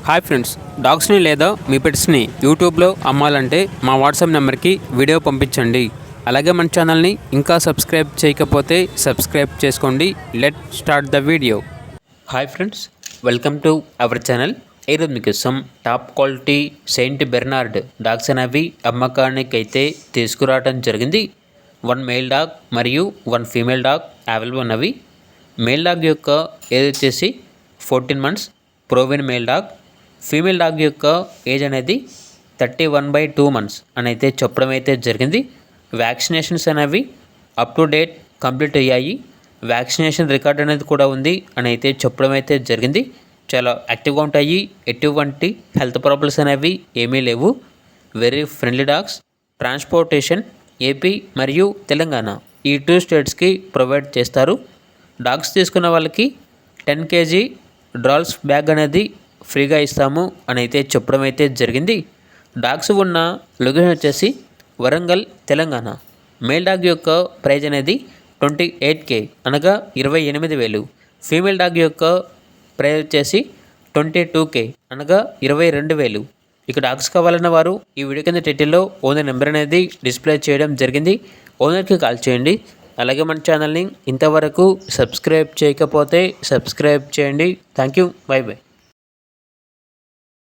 Hi friends, డాగ్స్ని లేదా మీ పెట్స్ని యూట్యూబ్లో అమ్మాలంటే మా వాట్సాప్ నెంబర్కి వీడియో పంపించండి. అలాగే మన ఛానల్ని ఇంకా సబ్స్క్రైబ్ చేయకపోతే సబ్స్క్రైబ్ చేసుకోండి. Let start the video. Hi friends, welcome to our channel. ఈరోజు మీకోసం top quality Saint Bernard dogs అనేవి అమ్మకానికి అయితే తీసుకురావడం జరిగింది. 1 మేల్ డాగ్ మరియు 1 ఫీమేల్ డాగ్ అవైలబుల్ ఉన్నవి. మేల్ డాగ్ యొక్క ఏజ్ వచ్చేసి 14 months proven male dog. Female dog యొక్క ఏజ్ అనేది 31/2 months అని అయితే చెప్పడం అయితే జరిగింది. వ్యాక్సినేషన్స్ అనేవి అప్ టు డేట్ కంప్లీట్ అయ్యాయి. వ్యాక్సినేషన్ రికార్డ్ అనేది కూడా ఉంది అని అయితే చెప్పడం అయితే జరిగింది. చాలా యాక్టివ్గా ఉంటాయి. ఎటువంటి హెల్త్ ప్రాబ్లమ్స్ అనేవి ఏమీ లేవు. Very friendly dogs. Transportation AP మరియు తెలంగాణ ఈ 2 స్టేట్స్కి ప్రొవైడ్ చేస్తారు. డాగ్స్ తీసుకున్న వాళ్ళకి 10 kg డ్రాల్స్ బ్యాగ్ అనేది ఫ్రీగా ఇస్తాము అని అయితే చెప్పడం అయితే జరిగింది. డాగ్స్ ఉన్న లొకేషన్ వచ్చేసి వరంగల్, తెలంగాణ. మేల్ డాగ్ యొక్క ప్రైజ్ అనేది 28K అనగా 28,000. ఫీమేల్ డాగ్ యొక్క ప్రైజ్ వచ్చేసి 22K అనగా 22,000. ఇక డాగ్స్ కావాలన్న వారు ఈ వీడియో కింద టైటిల్లో ఓనర్ నెంబర్ అనేది డిస్ప్లే చేయడం జరిగింది. ఓనర్కి కాల్ చేయండి. అలాగే మన ఛానల్ని ఇంతవరకు సబ్స్క్రైబ్ చేయకపోతే సబ్స్క్రైబ్ చేయండి. Thank you. By by.